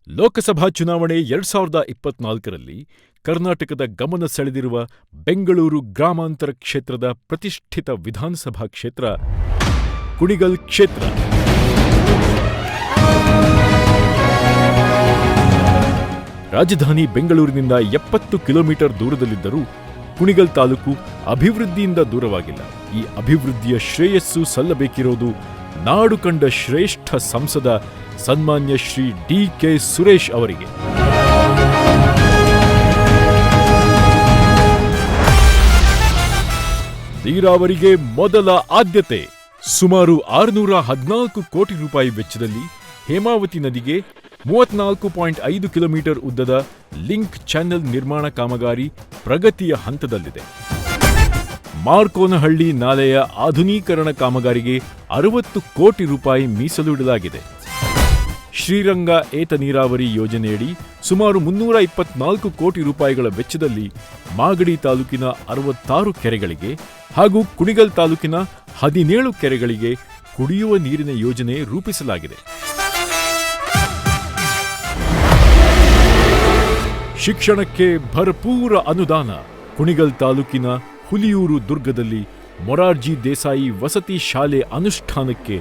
ಲೋಕಸಭಾ ಚುನಾವಣೆ 2024ರಲ್ಲಿ ಕರ್ನಾಟಕದ ಗಮನ ಸೆಳೆದಿರುವ ಬೆಂಗಳೂರು ಗ್ರಾಮಾಂತರ ಕ್ಷೇತ್ರದ ಪ್ರತಿಷ್ಠಿತ ವಿಧಾನಸಭಾ ಕ್ಷೇತ್ರ ಕುಣಿಗಲ್ ಕ್ಷೇತ್ರ. ರಾಜಧಾನಿ ಬೆಂಗಳೂರಿನಿಂದ 70 ಕಿಲೋಮೀಟರ್ ದೂರದಲ್ಲಿದ್ದರೂ ಕುಣಿಗಲ್ ತಾಲೂಕು ಅಭಿವೃದ್ಧಿಯಿಂದ ದೂರವಾಗಿಲ್ಲ. ಈ ಅಭಿವೃದ್ಧಿಯ ಶ್ರೇಯಸ್ಸು ಸಲ್ಲಬೇಕಿರೋದು ನಾಡು ಕಂಡ ಶ್ರೇಷ್ಠ ಸಂಸದ ಸನ್ಮಾನ್ಯ ಶ್ರೀ ಡಿ.ಕೆ. ಸುರೇಶ್ ಅವರಿಗೆ. ನೀರಾವರಿಗೆ ಮೊದಲ ಆದ್ಯತೆ. ಸುಮಾರು 614 ಕೋಟಿ ರೂಪಾಯಿ ವೆಚ್ಚದಲ್ಲಿ ಹೇಮಾವತಿ ನದಿಗೆ 34.5 ಕಿಲೋಮೀಟರ್ ಉದ್ದದ ಲಿಂಕ್ ಚಾನೆಲ್ ನಿರ್ಮಾಣ ಕಾಮಗಾರಿ ಪ್ರಗತಿಯ ಹಂತದಲ್ಲಿದೆ. ಮಾರ್ಕೋನಹಳ್ಳಿ ನಾಲೆಯ ಆಧುನೀಕರಣ ಕಾಮಗಾರಿಗೆ 60 ಕೋಟಿ ರೂಪಾಯಿ ಮೀಸಲಿಡಲಾಗಿದೆ. ಶ್ರೀರಂಗ ಏತ ನೀರಾವರಿ ಯೋಜನೆಯಡಿ ಸುಮಾರು 324 ಕೋಟಿ ರೂಪಾಯಿಗಳ ವೆಚ್ಚದಲ್ಲಿ ಮಾಗಡಿ ತಾಲೂಕಿನ 66 ಕೆರೆಗಳಿಗೆ ಹಾಗೂ ಕುಣಿಗಲ್ ತಾಲೂಕಿನ 17 ಕೆರೆಗಳಿಗೆ ಕುಡಿಯುವ ನೀರಿನ ಯೋಜನೆ ರೂಪಿಸಲಾಗಿದೆ. ಶಿಕ್ಷಣಕ್ಕೆ ಭರಪೂರ ಅನುದಾನ. ಕುಣಿಗಲ್ ತಾಲೂಕಿನ ಹುಲಿಯೂರು ದುರ್ಗದಲ್ಲಿ ಮೊರಾರ್ಜಿ ದೇಸಾಯಿ ವಸತಿ ಶಾಲೆ ಅನುಷ್ಠಾನಕ್ಕೆ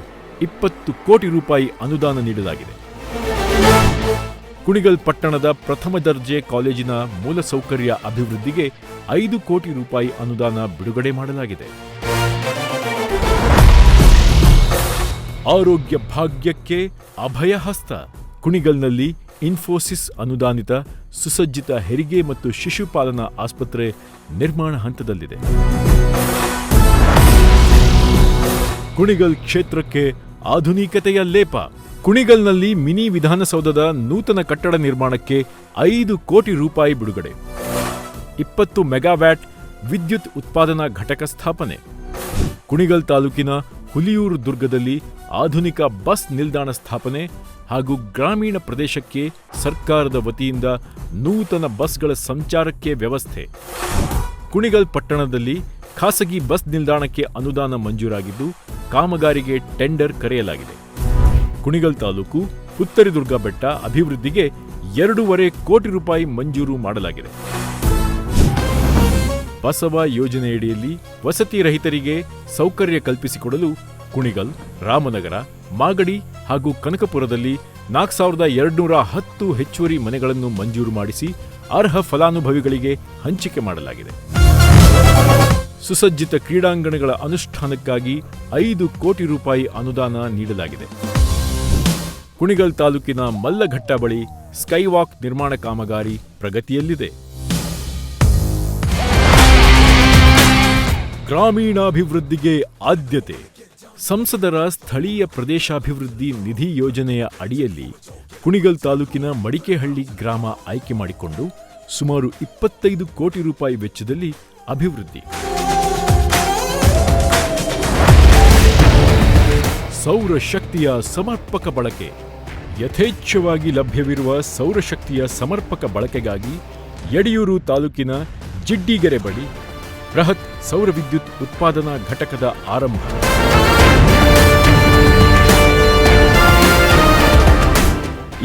20 ಕೋಟಿ ರೂಪಾಯಿ ಅನುದಾನ ನೀಡಲಾಗಿದೆ. ಕುಣಿಗಲ್ ಪಟ್ಟಣದ ಪ್ರಥಮ ದರ್ಜೆ ಕಾಲೇಜಿನ ಮೂಲಸೌಕರ್ಯ ಅಭಿವೃದ್ಧಿಗೆ 5 ಕೋಟಿ ರೂಪಾಯಿ ಅನುದಾನ ಬಿಡುಗಡೆ ಮಾಡಲಾಗಿದೆ. ಆರೋಗ್ಯ ಭಾಗ್ಯಕ್ಕೆ ಅಭಯ ಹಸ್ತ. ಕುಣಿಗಲ್ನಲ್ಲಿ ಇನ್ಫೋಸಿಸ್ ಅನುದಾನಿತ ಸುಸಜ್ಜಿತ ಹೆರಿಗೆ ಮತ್ತು ಶಿಶುಪಾಲನಾ ಆಸ್ಪತ್ರೆ ನಿರ್ಮಾಣ ಹಂತದಲ್ಲಿದೆ. ಕುಣಿಗಲ್ ಕ್ಷೇತ್ರಕ್ಕೆ ಆಧುನಿಕತೆಯ ಲೇಪ. ಕುಣಿಗಲ್ನಲ್ಲಿ ಮಿನಿ ವಿಧಾನಸೌಧದ ನೂತನ ಕಟ್ಟಡ ನಿರ್ಮಾಣಕ್ಕೆ 5 ಕೋಟಿ ರೂಪಾಯಿ ಬಿಡುಗಡೆ. 20 ಮೆಗಾವ್ಯಾಟ್ ವಿದ್ಯುತ್ ಉತ್ಪಾದನಾ ಘಟಕ ಸ್ಥಾಪನೆ. ಕುಣಿಗಲ್ ತಾಲೂಕಿನ ಹುಲಿಯೂರು ದುರ್ಗದಲ್ಲಿ ಆಧುನಿಕ ಬಸ್ ನಿಲ್ದಾಣ ಸ್ಥಾಪನೆ ಹಾಗೂ ಗ್ರಾಮೀಣ ಪ್ರದೇಶಕ್ಕೆ ಸರ್ಕಾರದ ವತಿಯಿಂದ ನೂತನ ಬಸ್ಗಳ ಸಂಚಾರಕ್ಕೆ ವ್ಯವಸ್ಥೆ. ಕುಣಿಗಲ್ ಪಟ್ಟಣದಲ್ಲಿ ಖಾಸಗಿ ಬಸ್ ನಿಲ್ದಾಣಕ್ಕೆ ಅನುದಾನ ಮಂಜೂರಾಗಿದ್ದು ಕಾಮಗಾರಿಗೆ ಟೆಂಡರ್ ಕರೆಯಲಾಗಿದೆ. ಕುಣಿಗಲ್ ತಾಲೂಕು ಉತ್ತರದುರ್ಗ ಬೆಟ್ಟ ಅಭಿವೃದ್ಧಿಗೆ 2.5 ಕೋಟಿ ರೂಪಾಯಿ ಮಂಜೂರು ಮಾಡಲಾಗಿದೆ. ಬಸವ ಯೋಜನೆಯಡಿಯಲ್ಲಿ ವಸತಿ ರಹಿತರಿಗೆ ಸೌಕರ್ಯ ಕಲ್ಪಿಸಿಕೊಡಲು ಕುಣಿಗಲ್, ರಾಮನಗರ, ಮಾಗಡಿ ಹಾಗೂ ಕನಕಪುರದಲ್ಲಿ 4210 ಹೆಚ್ಚುವರಿ ಮನೆಗಳನ್ನು ಮಂಜೂರು ಮಾಡಿಸಿ ಅರ್ಹ ಫಲಾನುಭವಿಗಳಿಗೆ ಹಂಚಿಕೆ ಮಾಡಲಾಗಿದೆ. ಸುಸಜ್ಜಿತ ಕ್ರೀಡಾಂಗಣಗಳ ಅನುಷ್ಠಾನಕ್ಕಾಗಿ 5 ಕೋಟಿ ರೂಪಾಯಿ ಅನುದಾನ ನೀಡಲಾಗಿದೆ. ಕುಣಿಗಲ್ ತಾಲೂಕಿನ ಮಲ್ಲಘಟ್ಟ ಬಳಿ ಸ್ಕೈವಾಕ್ ನಿರ್ಮಾಣ ಕಾಮಗಾರಿ ಪ್ರಗತಿಯಲ್ಲಿದೆ. ಗ್ರಾಮೀಣಾಭಿವೃದ್ಧಿಗೆ ಆದ್ಯತೆ. ಸಂಸದರ ಸ್ಥಳೀಯ ಪ್ರದೇಶಾಭಿವೃದ್ಧಿ ನಿಧಿ ಯೋಜನೆಯ ಅಡಿಯಲ್ಲಿ ಕುಣಿಗಲ್ ತಾಲೂಕಿನ ಮಡಿಕೆಹಳ್ಳಿ ಗ್ರಾಮ ಆಯ್ಕೆ ಮಾಡಿಕೊಂಡು ಸುಮಾರು 25 ಕೋಟಿ ರೂಪಾಯಿ ವೆಚ್ಚದಲ್ಲಿ ಅಭಿವೃದ್ಧಿ. ಸೌರಶಕ್ತಿಯ ಸಮರ್ಪಕ ಬಳಕೆ. ಯಥೇಚ್ಛವಾಗಿ ಲಭ್ಯವಿರುವ ಸೌರಶಕ್ತಿಯ ಸಮರ್ಪಕ ಬಳಕೆಗಾಗಿ ಯಡಿಯೂರು ತಾಲೂಕಿನ ಜಿಡ್ಡಿಗೆರೆ ಬಳಿ ಬೃಹತ್ ಸೌರ ವಿದ್ಯುತ್ ಉತ್ಪಾದನಾ ಘಟಕದ ಆರಂಭ.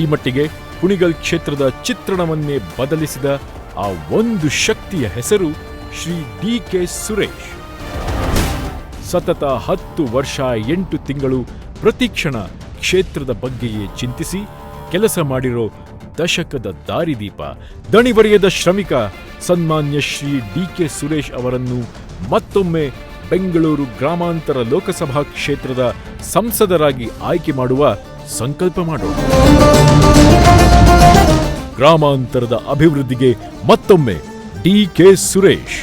ಈ ಮಟ್ಟಿಗೆ ಕುಣಿಗಲ್ ಕ್ಷೇತ್ರದ ಚಿತ್ರಣವನ್ನೇ ಬದಲಿಸಿದ ಆ ಒಂದು ಶಕ್ತಿಯ ಹೆಸರು ಶ್ರೀ ಡಿ.ಕೆ. ಸುರೇಶ್. ಸತತ 10 ವರ್ಷ 8 ತಿಂಗಳು ಪ್ರತಿಕ್ಷಣ ಕ್ಷೇತ್ರದ ಬಗ್ಗೆಯೇ ಚಿಂತಿಸಿ ಕೆಲಸ ಮಾಡಿರೋ ದಶಕದ ದಾರಿದೀಪ, ದಣಿವರಿಯದ ಶ್ರಮಿಕ ಸನ್ಮಾನ್ಯ ಶ್ರೀ ಡಿ.ಕೆ. ಸುರೇಶ್ ಅವರನ್ನು ಮತ್ತೊಮ್ಮೆ ಬೆಂಗಳೂರು ಗ್ರಾಮಾಂತರ ಲೋಕಸಭಾ ಕ್ಷೇತ್ರದ ಸಂಸದರಾಗಿ ಆಯ್ಕೆ ಮಾಡುವ ಸಂಕಲ್ಪ ಮಾಡೋಣ. ಗ್ರಾಮಾಂತರದ ಅಭಿವೃದ್ಧಿಗೆ ಮತ್ತೊಮ್ಮೆ ಡಿ.ಕೆ. ಸುರೇಶ್.